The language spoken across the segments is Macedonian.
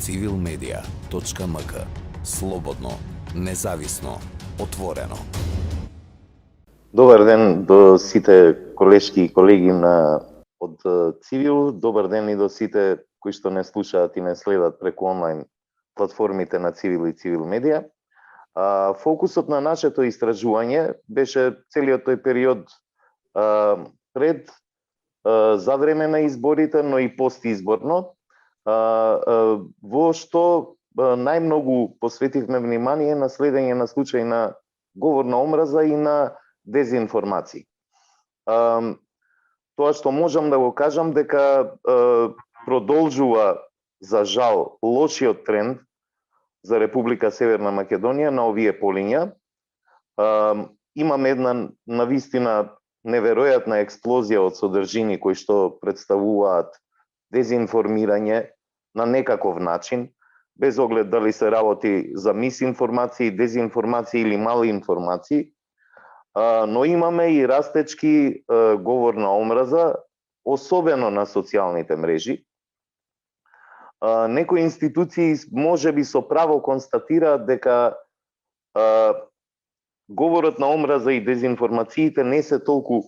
civilmedia.mk. Слободно, независно, отворено. Добар ден до сите колешки и колеги од Цивил. Добар ден и до сите кои што не слушаат и не следат преку онлайн платформите на Цивил и Цивил Медија. Фокусот на нашето истражување беше целиот тој период пред, за време на изборите, но и постизборно, во што најмногу посветивме внимание на следење на случаи на говор на омраза и на дезинформации. Тоа што можам да го кажам дека продолжува, за жал, лошиот тренд за Република Северна Македонија на овие полиња. Имаме една навистина неверојатна експлозија од содржини кои што представуваат дезинформирање на некаков начин, без оглед дали се работи за мисинформации, дезинформации или мали информации, но имаме и растечки говор на омраза, особено на социјалните мрежи. Некои институции можеби со право констатираат дека говорот на омраза и дезинформациите не се толку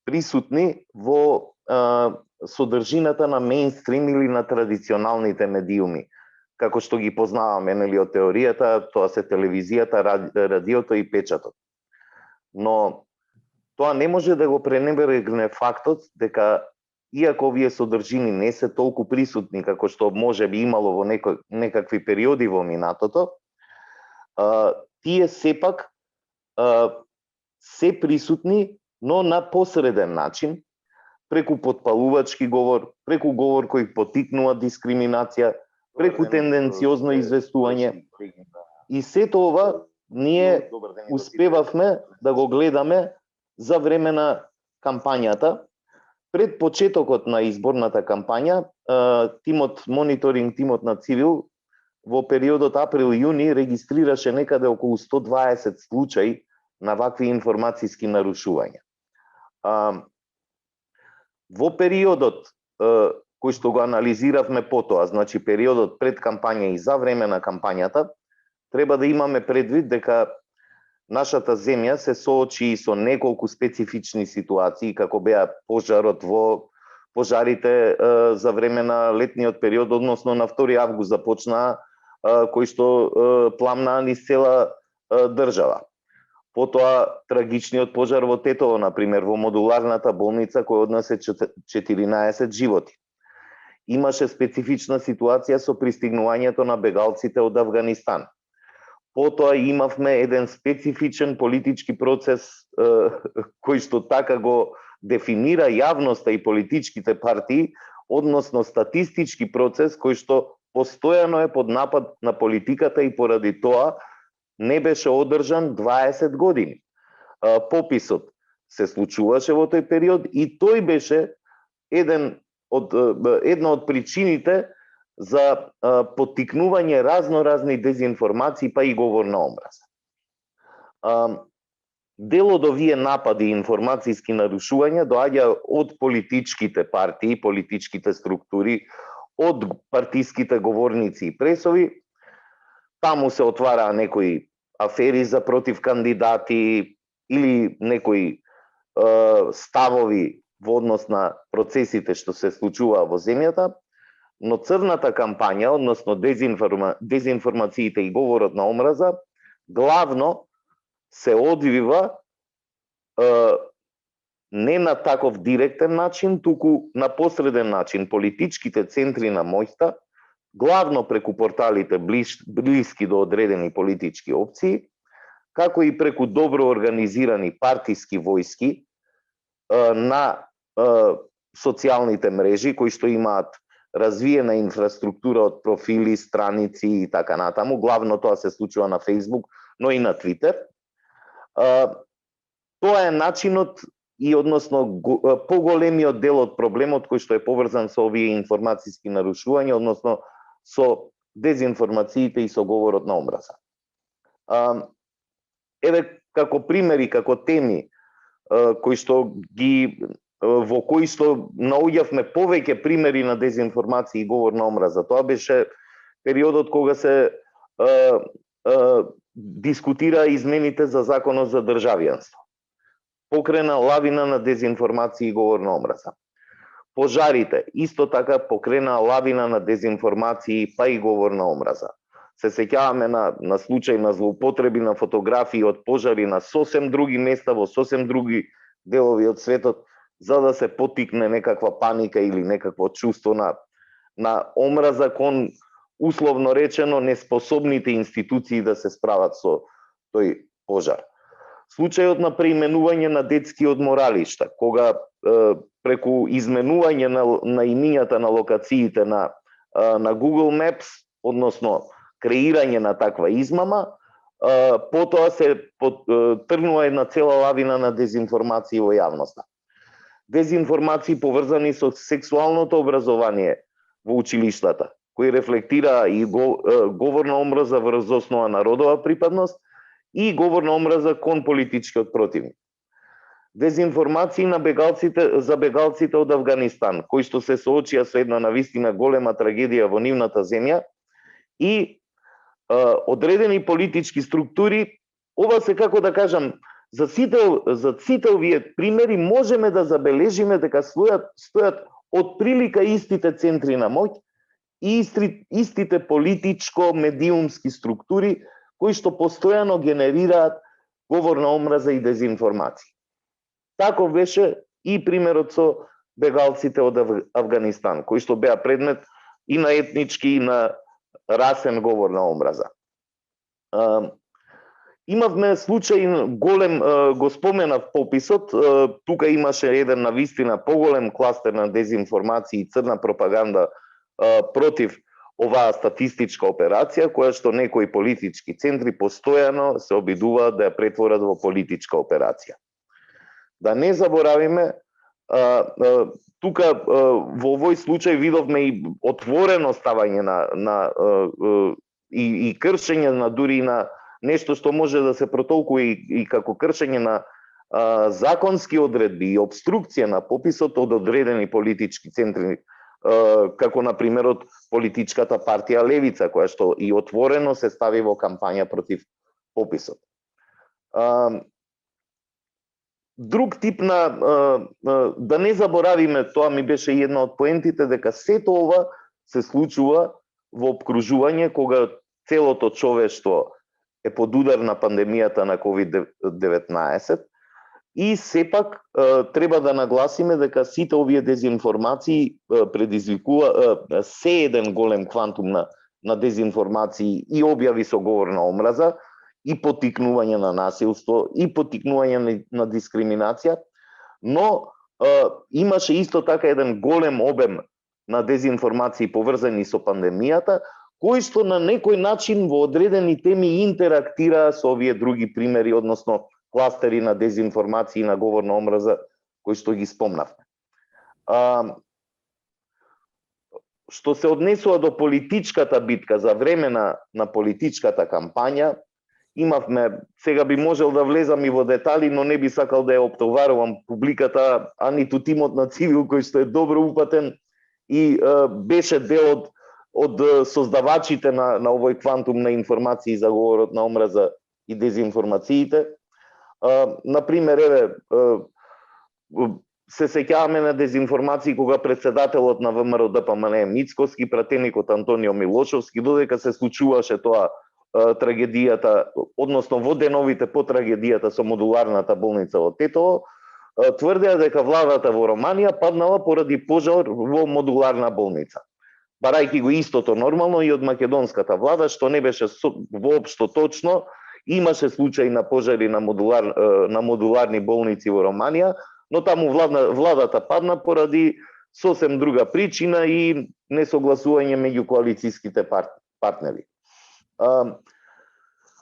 присутни во содржината на мејнстрим или на традиционалните медиуми, како што ги познаваме, нели, од теоријата, тоа се телевизијата, радиото и печатот. Но тоа не може да го пренебрегне фактот дека иако овие содржини не се толку присутни како што може би имало во некакви периоди во минатото, тие сепак се присутни, но на посреден начин, преку потпалувачки говор, преку говор кој поттикнува дискриминација, преку тенденциозно известување. И сето ова ние успевавме да го гледаме за време на кампањата. Пред почетокот на изборната кампања, мониторинг тимот на Цивил во периодот април-јуни регистрираше некаде околу 120 случаи на вакви информацијски нарушувања. Во периодот кој што го анализиравме потоа, значи периодот пред кампања и за време на кампањата, треба да имаме предвид дека нашата земја се соочи со неколку специфични ситуации, како беа пожарите за време на летниот период, односно на 2 август започнаа, кои што пламнаа низ цела држава. Потоа трагичниот пожар во Тетово, например, во модуларната болница кој однесе 14 животи. Имаше специфична ситуација со пристигнувањето на бегалците од Авганистан. Потоа имавме еден специфичен политички процес кој што така го дефинира јавноста и политичките партии, односно статистички процес кој што постојано е под напад на политиката и поради тоа не беше одржан 20 години. Пописот се случуваше во тој период и тој беше една од причините за поттикнување разноразни дезинформации, па и говор на омраза. Дел од овие напади и информацијски нарушувања доаѓа од политичките партии, политичките структури, од партиските говорници и пресови. Таму се отвараа некои афери за против кандидати или некои ставови во однос на процесите што се случуваа во земјата, но црната кампања, односно дезинформациите и говорот на омраза, главно се одвива не на таков директен начин, туку на посреден начин. Политичките центри на моќта, главно преку порталите блиски до одредени политички опции, како и преку добро организирани партиски војски на социјалните мрежи, кои што имаат развиена инфраструктура од профили, страници и така натаму. Главно тоа се случува на Facebook, но и на Twitter. Тоа е начинот и односно поголемиот дел од проблемот кој што е поврзан со овие информацијски нарушувања, односно со дезинформациите и со говорот на омраза. Еве како примери, како теми кои што во кои што наоѓавме повеќе примери на дезинформација и говор на омраза. Тоа беше периодот кога се дискутира измените за Законот за државјанство. Покрена лавина на дезинформација и говор на омраза. Пожарите исто така покрена лавина на дезинформација па и говор на омраза. Се сеќаваме на случај на злоупотреби на фотографии од пожари на сосем други места во сосем други делови од светот, за да се поттикне некаква паника или некакво чувство на омраза кон, условно речено, неспособните институции да се справат со тој пожар. Случајот на преименување на детски одморалишта, кога преку изменување на имињата на локациите на Google Maps, односно креирање на таква измама, потоа се тргнува една цела лавина на дезинформации во јавноста. Дезинформации поврзани со сексуалното образование во училиштата, кои рефлектира и говор на омраза врз основа на родова припадност и говор на омраза кон политичкиот противник. Дезинформации за бегалците од Авганистан, кои што се соочија со една навистина голема трагедија во нивната земја и одредени политички структури, ова се, како да кажам, за сите овие примери можеме да забележиме дека стојат отприлика истите центри на моќ и истите политичко-медиумски структури кои што постојано генерираат говор на омраза и дезинформација. Тако беше и примерот со бегалците од Авганистан, кои што беа предмет и на етнички и на расен говор на омраза. Имавме случај голем, го споменав пописот, тука имаше еден навистина поголем кластер на дезинформација и црна пропаганда против оваа статистичка операција, која што некои политички центри постојано се обидуваат да ја претворат во политичка операција. Да не заборавиме, тука во овој случај видовме и отворено ставање и кршење на дури на нешто што може да се протолкува и како кршење на законски одредби и обструкција на пописот од одредени политички центри, како на примерот политичката партија Левица, која што и отворено се стави во кампања против пописот. Друг тип да не заборавиме, тоа ми беше една од поентите, дека сето ова се случува во обкружување кога целото човештво е под удар на пандемијата на COVID-19 и сепак треба да нагласиме дека сите овие дезинформации предизвикува се еден голем квантум на дезинформации и објави со говор на омраза и поттикнување на насилство и поттикнување на дискриминација, но имаше исто така еден голем обем на дезинформации поврзани со пандемијата, кои што на некој начин во одредени теми интерактираа со овие други примери, односно кластери на дезинформации и на говор на омраза, кои што ги спомнавме. Што се однесува до политичката битка за време на политичката кампања, имавме, сега би можел да влезам и во детали, но не би сакал да ја оптоварувам публиката, а ниту тимот на Цивил, кој што е добро упатен и беше дел од создавачите на овој квантум на информации за говорот на омраза и дезинформациите. Например, се сеќаваме на дезинформации кога председателот на ВМРО ДПМН Мицкоски, пратеникот Антонио Милошовски, додека се случуваше тоа трагедијата, односно во деновите по трагедијата со модуларната болница во Тетово, тврдеа дека владата во Романија паднала поради пожар во модуларна болница. Барајќи го истото нормално и од македонската влада, што не беше воопшто точно, имаше случаи на пожари на модуларни болници во Романија, но таму владата падна поради сосем друга причина и несогласување меѓу коалицијските партнери.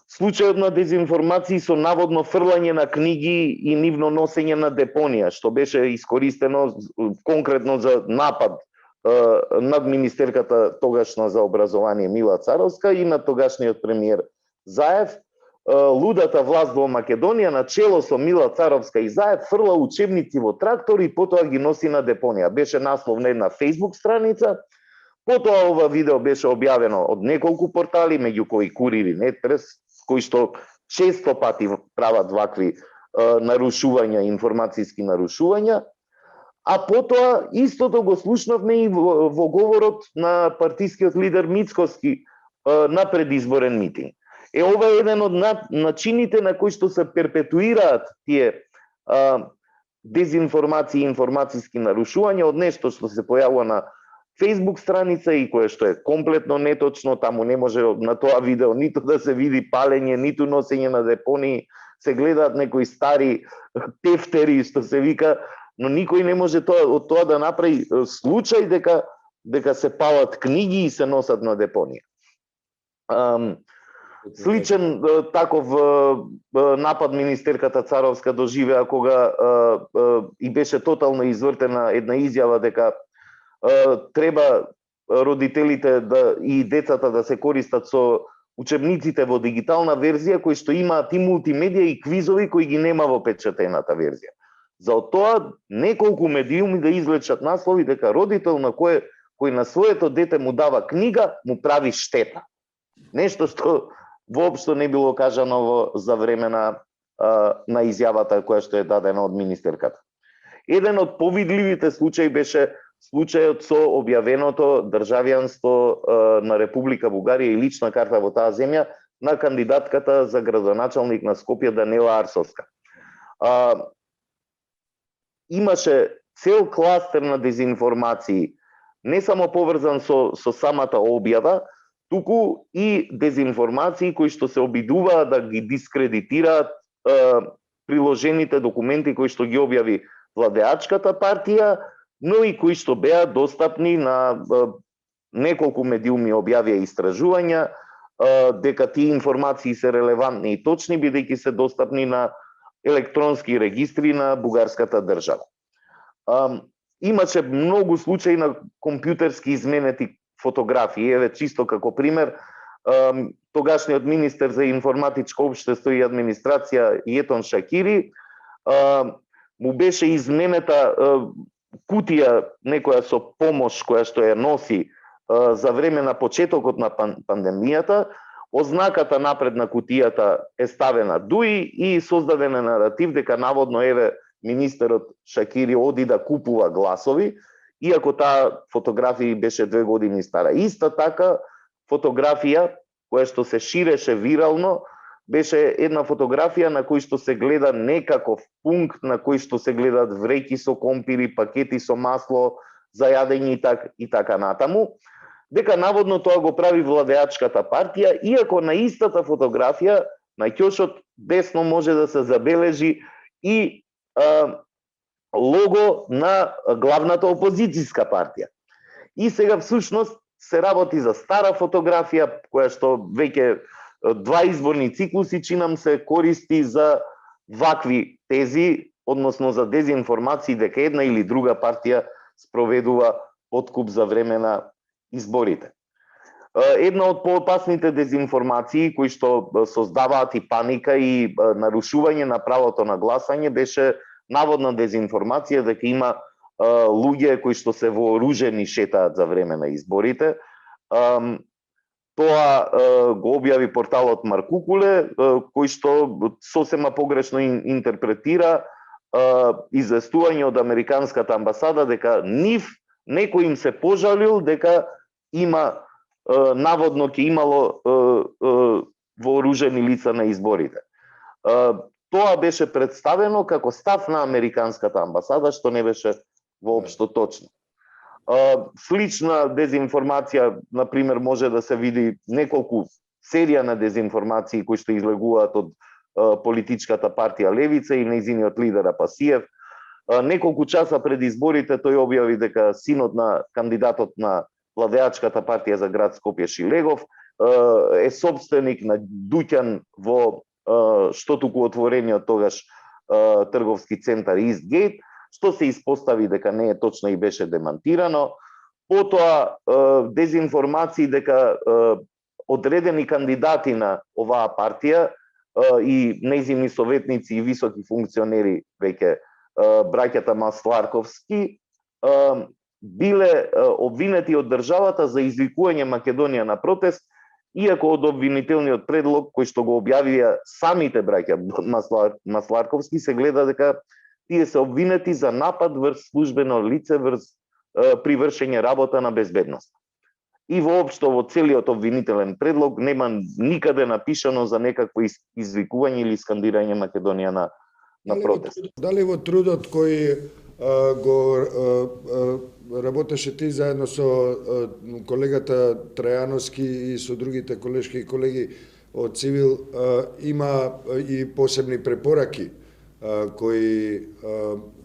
Случајот на дезинформации со наводно фрлање на книги и нивно носење на депонија, што беше искористено конкретно за напад над министерката тогашна за образование Мила Царовска и на тогашниот премиер Заев. Лудата власт во Македонија на чело со Мила Царовска и Заев фрла учебници во трактори и потоа ги носи на депонија. Беше наслов на една Facebook страница, Потоа ова видео беше објавено од неколку портали, меѓу кои Курир и Нетпрес, кои што често пати прават вакви нарушувања, информацијски нарушувања, а потоа истото го слушнавме и во говорот на партискиот лидер Мицкоски на предизборен митинг. Ова е еден од начините на кои што се перпетуираат тие дезинформации и информацијски нарушувања од нешто што се појавува на Facebook страница и кое што е комплетно неточно, таму не може на тоа видео ниту да се види палење, ниту носење на депонии, се гледаат некои стари тефтери што се вика, но никој не може од тоа да направи случај дека се палат книги и се носат на депонија. Сличен таков напад министерката Царовска доживеа кога и беше тотално извртена една изјава дека треба родителите и децата да се користат со учебниците во дигитална верзија кои што имаат и мултимедија и квизови кои ги нема во печатената верзија. За тоа неколку медиуми да извлечат наслови дека родител на кој на своето дете му дава книга му прави штета. Нешто што воопшто не било кажано за време на изјавата која што е дадена од министерката. Еден од повидливите случаи беше случајот со објавеното државјанство на Република Бугарија и лична карта во таа земја на кандидатката за градоначалник на Скопје Данела Арсовска. Имаше цел кластер на дезинформации, не само поврзан со самата објава, туку и дезинформации кои што се обидуваат да ги дискредитираат приложените документи кои што ги објави владеачката партија, но и кои што беа достапни на неколку медиуми објавија истражувања дека тие информации се релевантни и точни бидејќи се достапни на електронски регистри на бугарската држава. Имаше многу случаи на компјутерски изменети фотографии. Еве чисто како пример, тогашниот министер за информатичко општество и администрација Јетон Шакири му беше изменета кутија некоја со помош која што ја носи за време на почетокот на пандемијата. Ознаката напред на кутијата е ставена дуи и создаден е наратив дека наводно еве министерот Шакири оди да купува гласови, иако таа фотографија беше 2 години стара. Иста така фотографија која што се ширеше вирално беше една фотографија на кој што се гледа некаков пункт на кој што се гледаат вреќи со компири, пакети со масло за јадење и така натаму. Дека наводно тоа го прави владеачката партија, иако на истата фотографија на ќошот десно може да се забележи и лого на главната опозицијска партија. И сега всушност се работи за стара фотографија која што веќе 2 изборни циклуси чинам се користи за вакви тези, односно за дезинформации дека една или друга партија спроведува подкуп за време на изборите. Една од поопасните дезинформации кои што создаваат и паника и нарушување на правото на гласање беше наводна дезинформација дека има луѓе кои што се вооружени шетаат за време на изборите. Тоа го објави порталот Маркукуле, кој што сосема погрешно интерпретира известување од Американската амбасада дека некој им се пожалил дека има наводно ќе имало вооружени лица на изборите. Тоа беше представено како став на Американската амбасада, што не беше воопшто точно. Слична дезинформација, например, може да се види неколку серија на дезинформации кои што излегуваат од политичката партија Левица и нејзиниот лидер Апасиев. Неколку часа пред изборите тој објави дека синот на кандидатот на владеачката партија за град Скопје Шилегов е собственик на дуќан во штотуку отворениот тогаш трговски центар Истгейт, што се испостави дека не е точно и беше демантирано. Потоа дезинформации дека одредени кандидати на оваа партија и нејзини советници и високи функционери, веќе браќата Масларковски, биле обвинети од државата за извикување Македонија на протест, иако од обвинителниот предлог кој што го објавија самите браќа Масларковски се гледа дека тие се обвинети за напад врз службено лице при вршење работа на безбедност. И воопшто во целиот обвинителен предлог нема никаде напишано за некакво извикување или скандирање Македонија на протест. Дали во трудот кој го работеше ти заедно со колегата Трајановски и со другите колешки колеги од Цивил има и посебни препораки кои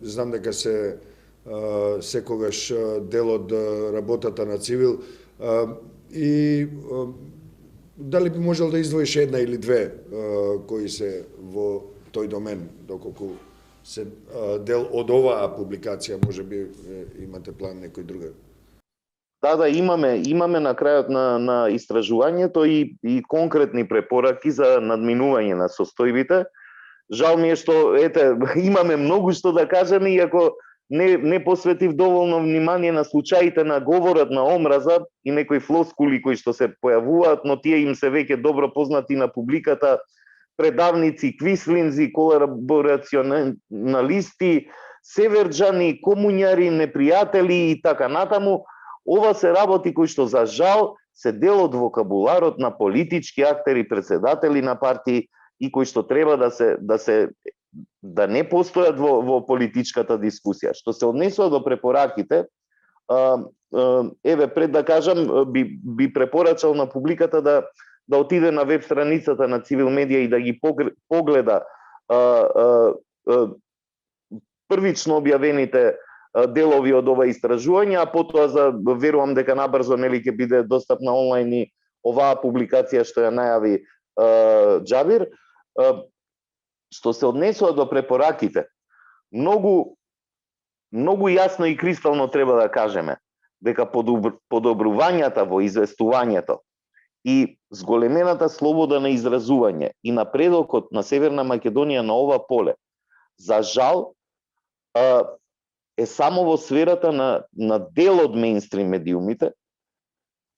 знам дека се секогаш дел од работата на Цивил и дали би можел да издвоиш една или две кои се во тој домен, доколку се дел од оваа публикација, можеби имате план некој друга? Да, имаме на крајот на истражувањето и конкретни препораки за надминување на состојбите. Жал ми е што имаме многу што да кажеме, иако не посветив доволно внимание на случаите на говорот на омраза и некои флоскули кои што се појавуваат, но тие им се веќе добро познати на публиката, предавници, квислинзи, колаборационалисти, северџани, комуњари, непријатели и така натаму. Ова се работи кои што за жал се дел од вокабуларот на политички актери, председатели на партии и кои што треба да не постојат во политичката дискусија. Што се однесува до препораките, пред да кажам, би препорачал на публиката да отиде на веб страницата на Цивил Медија и да ги погледа првично објавените делови од ова истражување, а потоа верувам дека набрзо ќе биде достапна онлайн и оваа публикација што ја најави Џабир. Што се однесува до препораките, многу јасно и кристално треба да кажеме дека подобрувањата во известувањето и зголемената слобода на изразување и напредокот на Северна Македонија на ова поле, за жал, е само во сферата на дел од мејнстрим медиумите,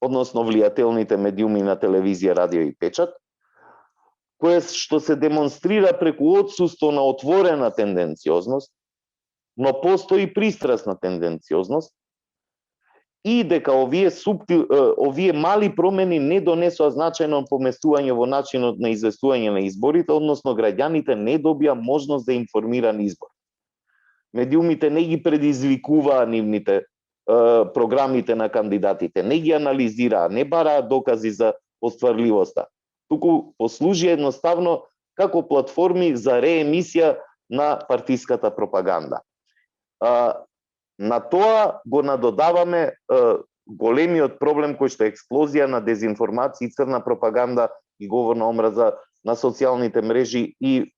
односно влијателните медиуми на телевизија, радио и печат, кое што се демонстрира преку отсуство на отворена тенденциозност, но постои пристрасна тенденциозност, и дека овие мали промени не донесоа значајно поместување во начинот на известување на изборите, односно граѓаните не добија можност за информиран избор. Медиумите не ги предизвикуваа нивните програмите на кандидатите, не ги анализираа, не бараа докази за остварливоста, туку послужи едноставно како платформи за реемисија на партиската пропаганда. На тоа го надодаваме големиот проблем кој што е експлозија на дезинформација, црна пропаганда и говор на омраза на социјалните мрежи и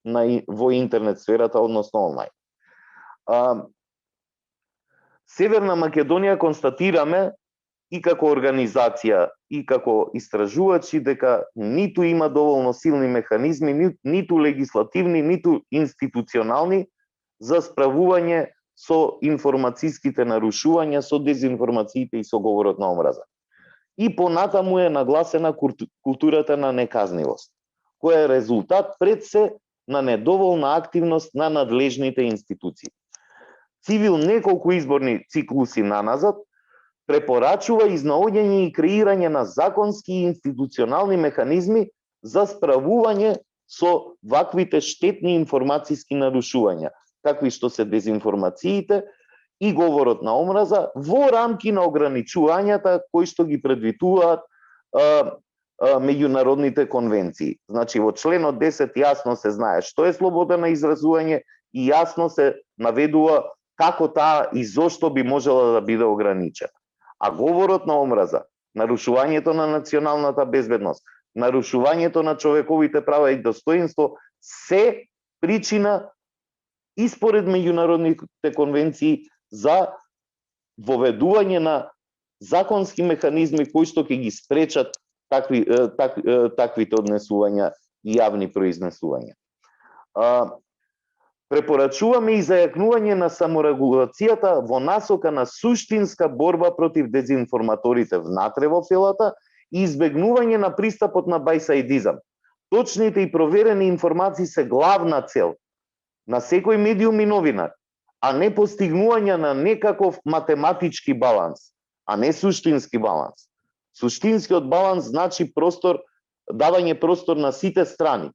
во интернет сферата, односно онлайн. Северна Македонија констатираме и како организација, и како истражувачи дека ниту има доволно силни механизми, ниту легислативни, ниту институционални за справување со информацијските нарушувања, со дезинформациите и со говорот на омраза. И понатаму е нагласена културата на неказнивост, која е резултат пред се на недоволна активност на надлежните институции. Цивил неколку изборни циклуси наназад препорачува изнаоѓање и креирање на законски и институционални механизми за справување со ваквите штетни информацијски нарушувања, какви што се дезинформациите и говорот на омраза во рамки на ограничувањата кои што ги предвидуваат меѓународните конвенции. Значи во членот 10 јасно се знае што е слобода на изразување и јасно се наведува како таа и зошто би можела да биде ограничена. А говорот на омраза, нарушувањето на националната безбедност, нарушувањето на човековите права и достоинство се причина и според меѓународните конвенции за воведување на законски механизми кои што ќе ги спречат таквите однесувања и јавни произнесувања. Препорачуваме и зајакнување на саморегулацијата во насока на суштинска борба против дезинформаторите внатре во филата и избегнување на пристапот на бајсаидизам. Точните и проверени информации се главна цел на секој медиум и новинар, а не постигнување на некаков математички баланс, а не суштински баланс. Суштинскиот баланс значи давање простор на сите страни.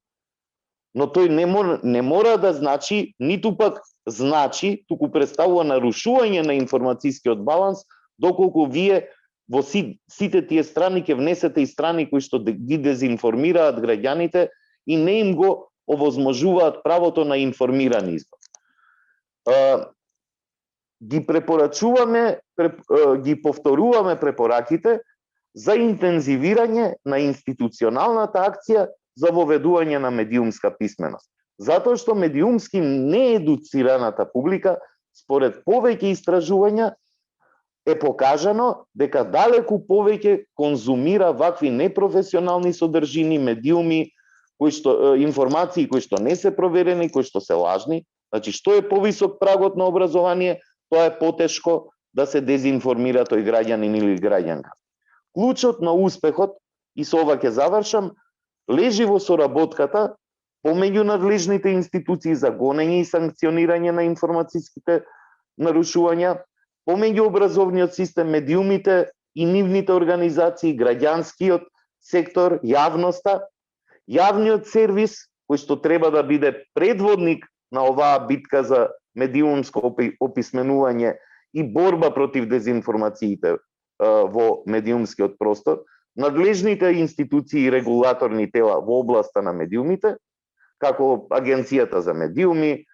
Но тој не мора да значи, ниту пак значи, туку представува нарушување на информацијскиот баланс, доколку вие во сите тие страни ќе внесете и страни кои што ги дезинформираат граѓаните и не им го овозможуваат правото на информиран избор. Ги препорачуваме, ги повторуваме препораките за интензивирање на институционалната акција за воведување на медиумска писменост. Затоа што медиумски неедуцираната публика, според повеќе истражувања, е покажано дека далеку повеќе конзумира вакви непрофесионални содржини, медиуми, информации кои што не се проверени, кои што се лажни. Значи, што е повисок прагот на образование, тоа е потешко да се дезинформира тој граѓанин или граѓанка. Клучот на успехот, и со ова ќе завршам, лежи во соработката помеѓу надлежните институции за гонење и санкционирање на информацијските нарушувања, помеѓу образовниот систем, медиумите и нивните организации, граѓанскиот сектор, јавноста, јавниот сервис, кој што треба да биде предводник на оваа битка за медиумско описменување и борба против дезинформациите во медиумскиот простор, надлежните институции и регулаторни тела во областа на медиумите, како Агенцијата за медиуми,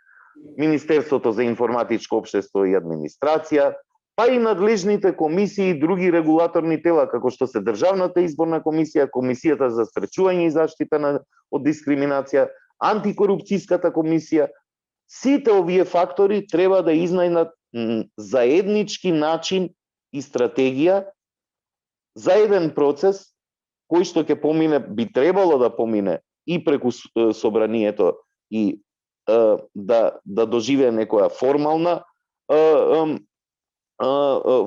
Министерството за информатичко општество и администрација, па и надлежните комисии и други регулаторни тела, како што се Државната изборна комисија, Комисијата за спречување и заштита од дискриминација, Антикорупцијската комисија. Сите овие фактори треба да изнајдат заеднички начин и стратегија за еден процес кој што ќе помине, би требало да помине и преку собранието и да доживее некоја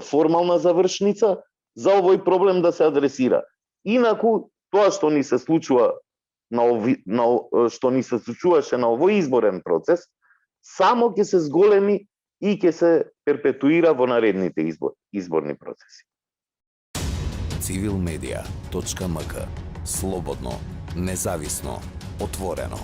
формална завршница за овој проблем да се адресира. Инаку тоа што ни се случува што ни се случуваше на овој изборен процес, само ќе се зголеми и ќе се перпетуира во наредните изборни процеси. civilmedia.mk. Слободно, независно, отворено.